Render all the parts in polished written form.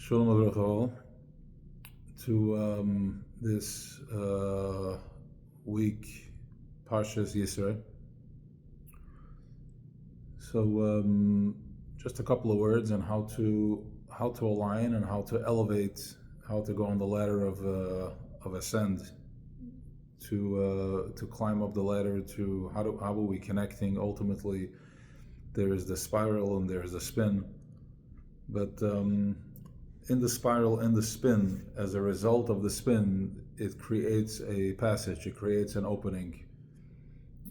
Shalom Avrocho to this week, Parshas Yisro. So just a couple of words on how to align and how to elevate, how to go on the ladder of ascend, to climb up the ladder. To how are we connecting? Ultimately, there is the spiral and there is the spin, but in the spiral and the spin, as a result of the spin, it creates a passage, it creates an opening.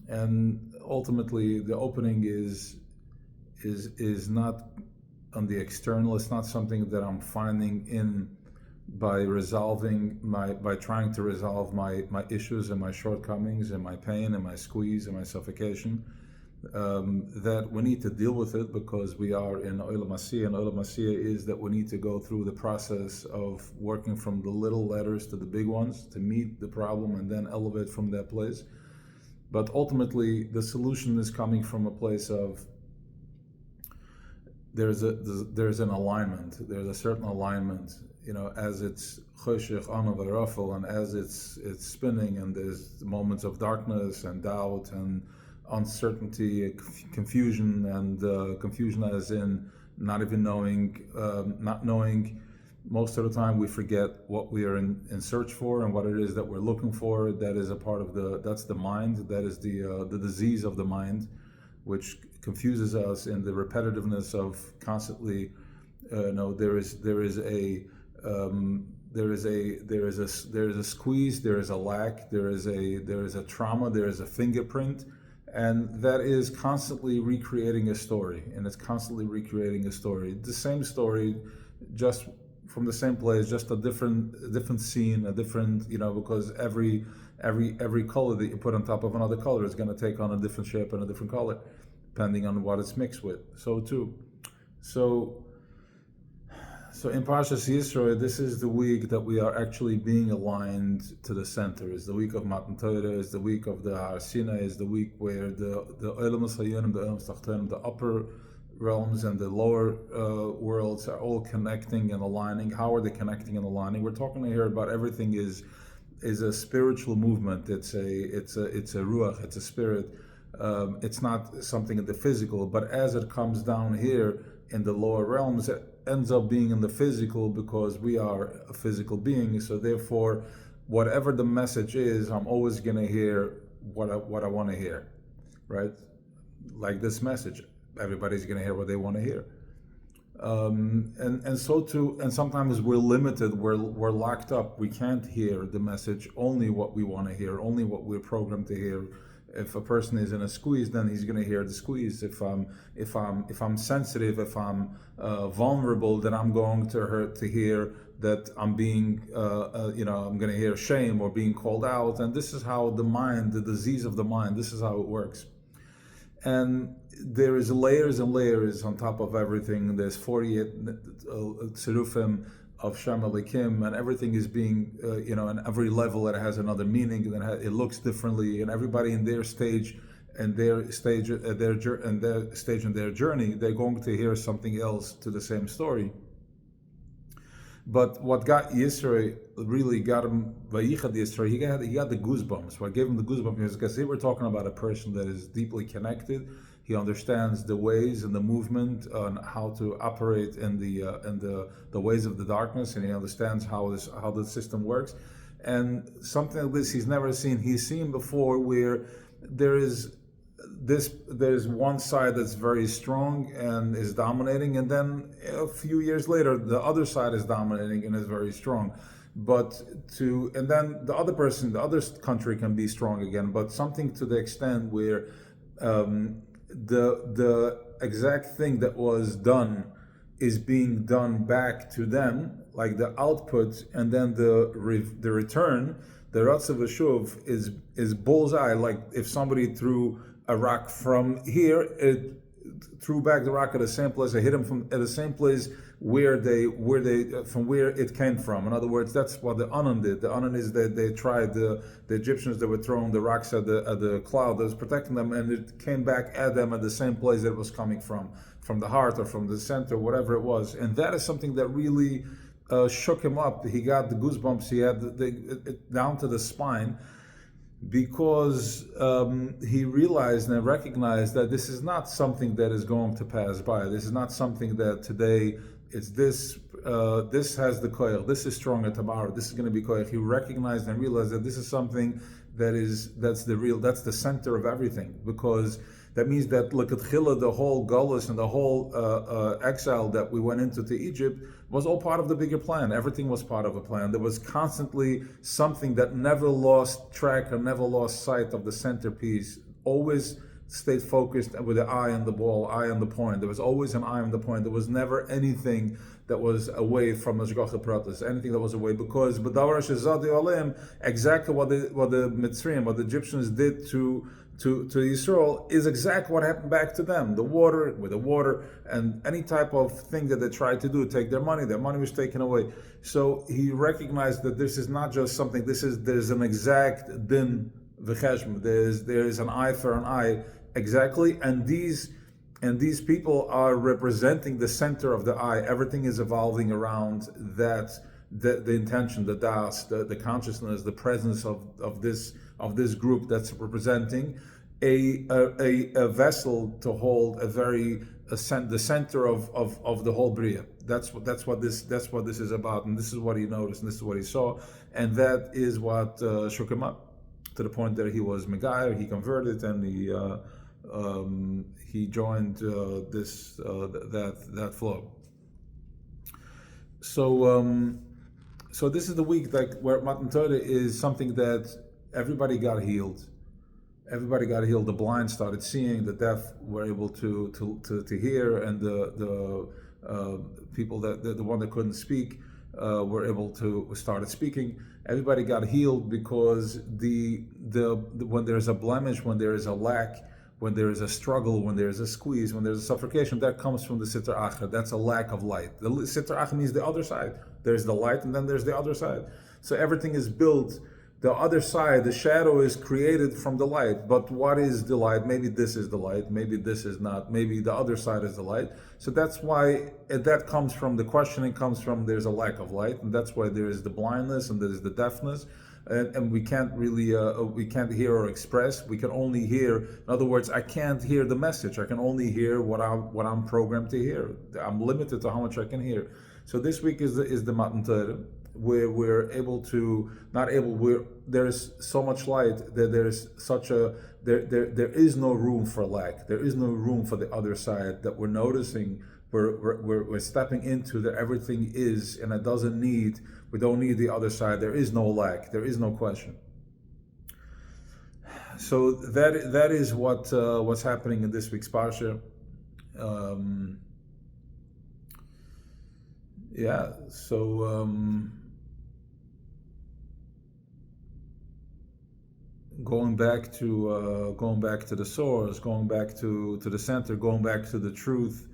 And ultimately the opening is not on the external, it's not something that I'm finding in by trying to resolve my issues and my shortcomings and my pain and my squeeze and my suffocation. That we need to deal with it because we are in Olam Asiyah, and Olam Asiyah is that we need to go through the process of working from the little letters to the big ones to meet the problem and then elevate from that place. But ultimately, the solution is coming from a place of there's an alignment, there's a certain alignment, as it's choshech, ana v'rafel, and as it's spinning, and there's moments of darkness and doubt and uncertainty, confusion, and confusion as in not even knowing, not knowing. Most of the time we forget what we are in search for and what it is that we're looking for. That is a part of that's the mind, that is the disease of the mind, which confuses us in the repetitiveness of constantly, there is a squeeze, there is a lack, there is a trauma, there is a fingerprint. And that is constantly recreating a story, and it's constantly recreating a story. The same story, just from the same place, just a different scene, a different, because every color that you put on top of another color is going to take on a different shape and a different color, depending on what it's mixed with. So in Parshas Yisro, this is the week that we are actually being aligned to the center. It's the week of Matan Torah, it's the week of the Har Sinai, it's the week where the Olam Hasayonim, the Olam Tachtonim, the upper realms and the lower worlds are all connecting and aligning. How are they connecting and aligning? We're talking here about everything is a spiritual movement. It's a ruach, it's a spirit. It's not something in the physical, but as it comes down here in the lower realms, it ends up being in the physical because we are a physical being. So therefore, whatever the message is, I'm always going to hear what I want to hear, right? Like this message, everybody's going to hear what they want to hear. And sometimes we're limited, we're locked up. We can't hear the message, only what we want to hear, only what we're programmed to hear. If a person is in a squeeze, then he's going to hear the squeeze. If I'm sensitive, if I'm vulnerable, then I'm going to hear that I'm being, I'm going to hear shame or being called out. And this is how the mind, the disease of the mind, this is how it works. And there is layers and layers on top of everything. There's 48 tzirufim of Shem Elikim, and everything is being, and every level it has another meaning, and it looks differently, and everybody in their stage and their journey, they're going to hear something else to the same story. But what got Yisro, really got him, Vayichad Yisro, he got the goosebumps. What gave him the goosebumps is because they were talking about a person that is deeply connected. He understands the ways and the movement on how to operate in the ways of the darkness, and he understands how the system works. And something like this he's never seen. He's seen before where there's one side that's very strong and is dominating, and then a few years later the other side is dominating and is very strong. And then the other country can be strong again, but something to the extent where the exact thing that was done is being done back to them, like the output, and then the return, the Ratzav Veshuv is bullseye. Like if somebody threw a rock from here, threw back the rock at the same place. They hit him from at the same place where from where it came from. In other words, that's what the Anan did. The Anan is that they tried the Egyptians that were throwing the rocks at the cloud that was protecting them, and it came back at them at the same place that it was coming from the heart or from the center, whatever it was. And that is something that really shook him up. He got the goosebumps. He had it down to the spine, because he realized and recognized that this is not something that is going to pass by. This is not something that today it's this. This has the koyach. This is stronger tomorrow. This is going to be koyach. He recognized and realized that this is something that's the center of everything, because that means that look at Chila, the whole Gullus and the whole exile that we went into to Egypt was all part of the bigger plan. Everything was part of a plan. There was constantly something that never lost track or never lost sight of the centerpiece. Always stayed focused with the eye on the ball, eye on the point. There was always an eye on the point. There was never anything that was away from Hashgacha Pratis, anything that was away, because B'davar Shezadi Olim, exactly what the Mitzrayim, what the Egyptians did to Yisrael is exactly what happened back to them. The water, and any type of thing that they tried to do, take their money was taken away. So he recognized that this is not just something, there's an exact din v'cheshm, there is an eye for an eye, exactly, and these people are representing the center of the eye. Everything is evolving around that, the intention, the das, the consciousness, the presence of this group that's representing a vessel to hold the center of the whole bria. That's what this is about, and this is what he noticed, and this is what he saw, and that is what shook him up to the point that he was Megayer, he converted, and he joined that flow. So this is the week where Matan Torah is something that everybody got healed. Everybody got healed. The blind started seeing. The deaf were able to hear, and the people the one that couldn't speak were able to started speaking. Everybody got healed, because when there's a blemish, when there is a lack, when there is a struggle, when there is a squeeze, when there's a suffocation, that comes from the Sitra Achra. That's a lack of light. The Sitra Achra means the other side. There's the light, and then there's the other side. So everything is built. The other side, the shadow, is created from the light. But what is the light? Maybe this is the light. Maybe this is not. Maybe the other side is the light. So that's why that comes from the questioning. Comes from there's a lack of light, and that's why there is the blindness and there is the deafness. And we can't really, we can't hear or express. We can only hear. In other words, I can't hear the message. I can only hear what I'm programmed to hear. I'm limited to how much I can hear. So this week is the Matan Torah, where we're able to, there's so much light that there's there is no room for lack. There is no room for the other side that we're noticing. We're stepping into that everything is, and we don't need the other side. There is no lack. There is no question. So that is what's happening in this week's parsha. Going back to the source, going back to the center, going back to the truth,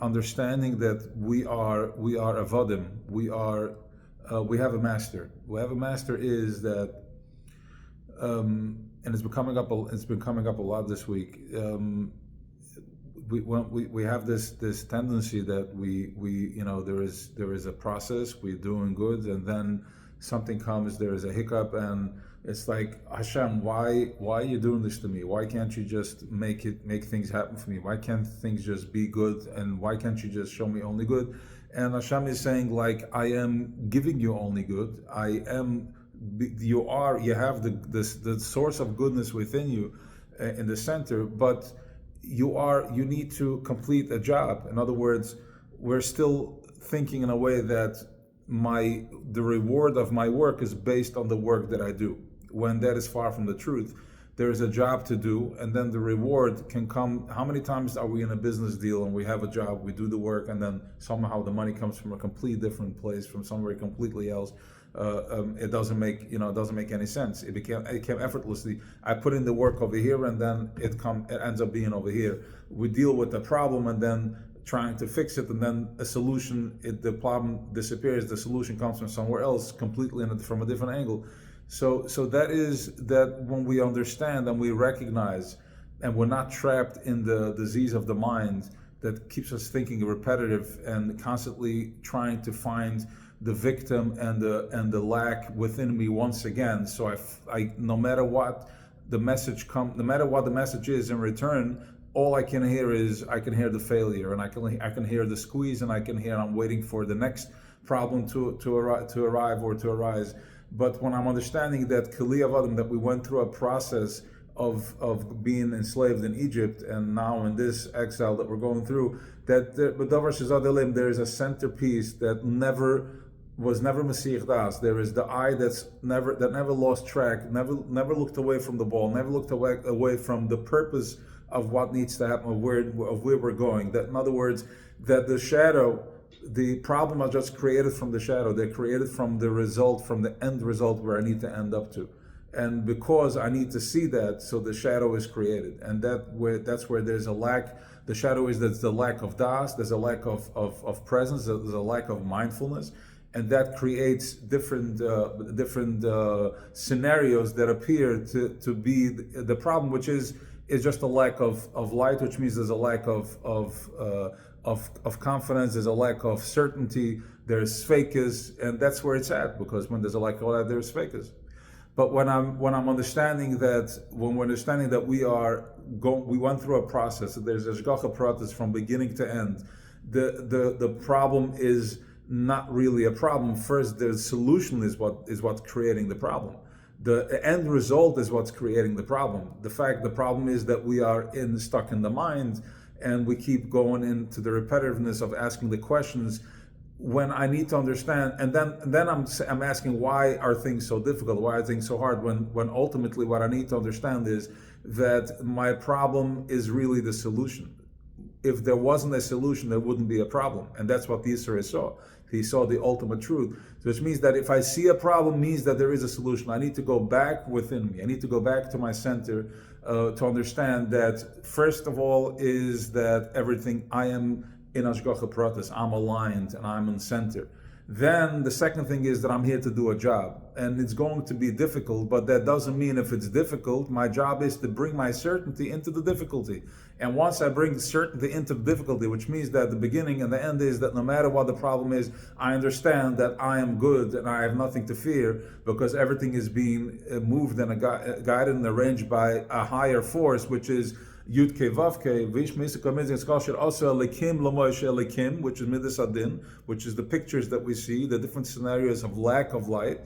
understanding that we are avodim. We have a master. We have a master is that, and it's been coming up a lot this week. We have this tendency that there is a process, we're doing good, and then something comes, there is a hiccup, and it's like, Hashem, why are you doing this to me? Why can't you just make things happen for me? Why can't things just be good? And why can't you just show me only good? And Hashem is saying, like, I am giving you only good. You have the source of goodness within you, in the center, but you need to complete a job. In other words, we're still thinking in a way that the reward of my work is based on the work that I do, when that is far from the truth. there is a job to do, and then the reward can come. How many times are we in a business deal and we have a job, we do the work, and then somehow the money comes from a completely different place, from somewhere completely else? It doesn't make any sense. It came effortlessly. I put in the work over here, and then it ends up being over here. We deal with the problem, and then trying to fix it, and then the problem disappears. The solution comes from somewhere else, completely from a different angle. So that is that when we understand and we recognize, and we're not trapped in the disease of the mind that keeps us thinking repetitive and constantly trying to find the victim and the lack within me once again. So I no matter what the message is in return, all I can hear is I can hear the failure, and I can hear the squeeze, and I can hear I'm waiting for the next problem to arrive or to arise. But when I'm understanding that Kli Avadim, that we went through a process of being enslaved in Egypt, and now in this exile that we're going through, that there is a centerpiece that was never Mesiach Das. There is the eye that never lost track, never looked away from the ball, never looked away from the purpose of what needs to happen, of where we're going. That, in other words, that the problem are just created from the shadow. They're created from the result, from the end result where I need to end up to. And because I need to see that, so the shadow is created. And that's where there's a lack. The shadow is that's the lack of das, there's a lack of presence, there's a lack of mindfulness. And that creates different scenarios that appear to be the problem, which is just a lack of light, which means there's a lack of confidence, there's a lack of certainty, there's fakas, and that's where it's at, because when there's a lack of light, there's fakas. But when I'm understanding that, when we're understanding that we went through a process, that there's a Hashgacha process from beginning to end, the problem is not really a problem. First, the solution is what's creating the problem. The end result is what's creating the problem. The problem is that we are stuck in the mind, and we keep going into the repetitiveness of asking the questions when I need to understand. And then I'm asking, why are things so difficult? Why are things so hard? When ultimately what I need to understand is that my problem is really the solution. If there wasn't a solution, there wouldn't be a problem. And that's what the Yisrael saw. He saw the ultimate truth, which means that if I see a problem, means that there is a solution. I need to go back within me. I need to go back to my center to understand that, first of all, is that everything, I am in Hashgacha Pratis, I'm aligned and I'm in center. Then the second thing is that I'm here to do a job, and it's going to be difficult, but that doesn't mean if it's difficult, my job is to bring my certainty into the difficulty. And once I bring certainty into the difficulty, which means that the beginning and the end is that no matter what the problem is, I understand that I am good and I have nothing to fear, because everything is being moved and guided and arranged by a higher force, which is Yud Ke Vav Ke, Vish Misika Mitzvah Skashir also Elikim Lamoish Elikim, which is Midas Adin, which is the pictures that we see, the different scenarios of lack of light.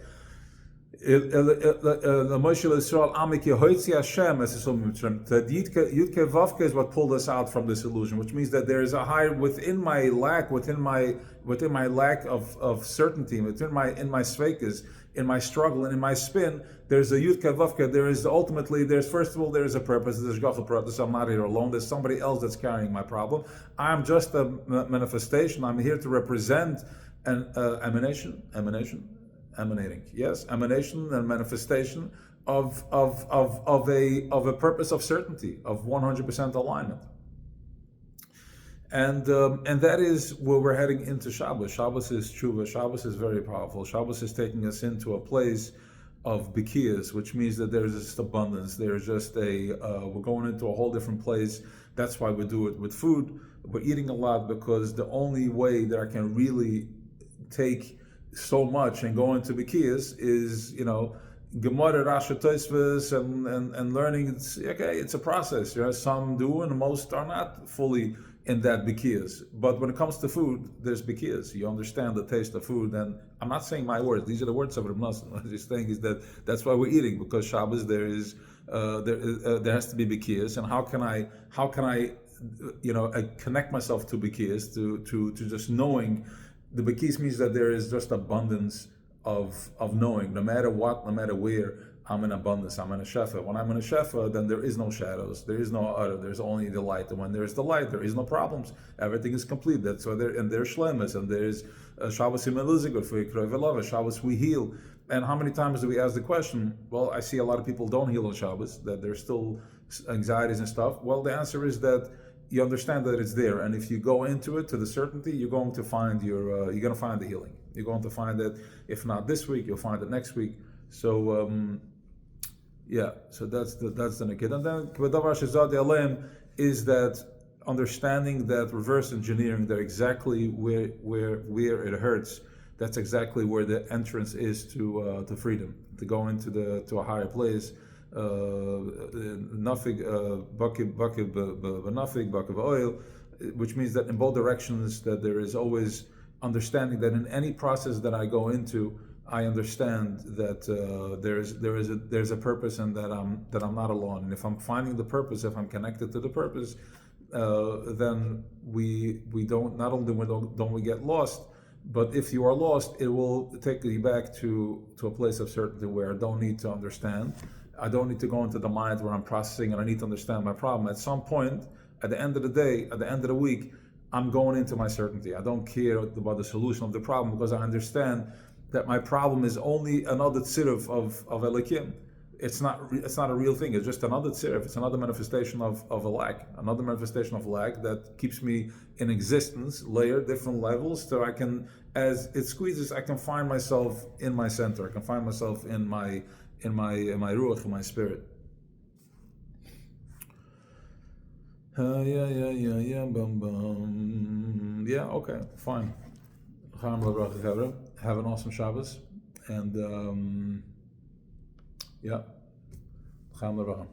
Lamoish Yisrael Amik Yehoitzi Hashem, as is Yud Ke Vav Ke is what pulled us out from this illusion, which means that there is a higher within my lack of certainty, in my sveikas, in my struggle and in my spin, there's a Yud Ke Vav Ke. First of all, there is a purpose. There's Hashgacha Pratis. I'm not here alone. There's somebody else that's carrying my problem. I'm just a manifestation. I'm here to represent an emanation and manifestation of a purpose of certainty, of 100% alignment. And that is where we're heading into Shabbos. Shabbos is tshuva. Shabbos is very powerful. Shabbos is taking us into a place of bikiyas, which means that there's just abundance. There's just we're going into a whole different place. That's why we do it with food. We're eating a lot, because the only way that I can really take so much and go into bikiyas is, Gemara, Rasha, Tosfos, and learning. It's a process. Some do, and most are not fully in that bikiyas. But when it comes to food, there's bikiyas. You understand the taste of food, and I'm not saying my words. These are the words of Reb Nosson. What he's saying is that's why we're eating, because Shabbos there has to be bikiyas. And how can I connect myself to bikiyas, to just knowing. The bikiyas means that there is just abundance of knowing, no matter what, no matter where. I'm in abundance, I'm in a shefa. When I'm in a shefa, then there is no shadows, there is no other, there's only the light. And when there's the light, there is no problems. Everything is complete. That's why there's shlemas, and there's Shabbos imelizigur for Yikra Velava, Shabbos we heal. And how many times do we ask the question? Well, I see a lot of people don't heal on Shabbos, that there's still anxieties and stuff. Well, the answer is that you understand that it's there, and if you go into it to the certainty, you're going to find you're going to find the healing. You're going to find it, if not this week, you'll find it next week. So so that's the nikid. And then K'vadavar Shezad Aleim is that understanding that reverse engineering, that exactly where it hurts, that's exactly where the entrance is to freedom, to go into a higher place. Nafig bakib oil, which means that in both directions that there is always understanding that in any process that I go into, I understand that there's a purpose, and that I'm not alone. And if I'm finding the purpose, if I'm connected to the purpose, then we don't, not only don't we get lost, but if you are lost, it will take you back to a place of certainty where I don't need to understand. I don't need to go into the mind where I'm processing and I need to understand my problem. At some point, at the end of the day, at the end of the week, I'm going into my certainty. I don't care about the solution of the problem, because I understand that my problem is only another tziruf of Elikim. It's not a real thing. It's just another tziruf. It's another manifestation of a lack. Another manifestation of lack that keeps me in existence, different levels, so I can, as it squeezes, I can find myself in my center. I can find myself in my ruach, in my spirit. Yeah, okay, fine. Have an awesome Shabbos, and Chaim Levrachim.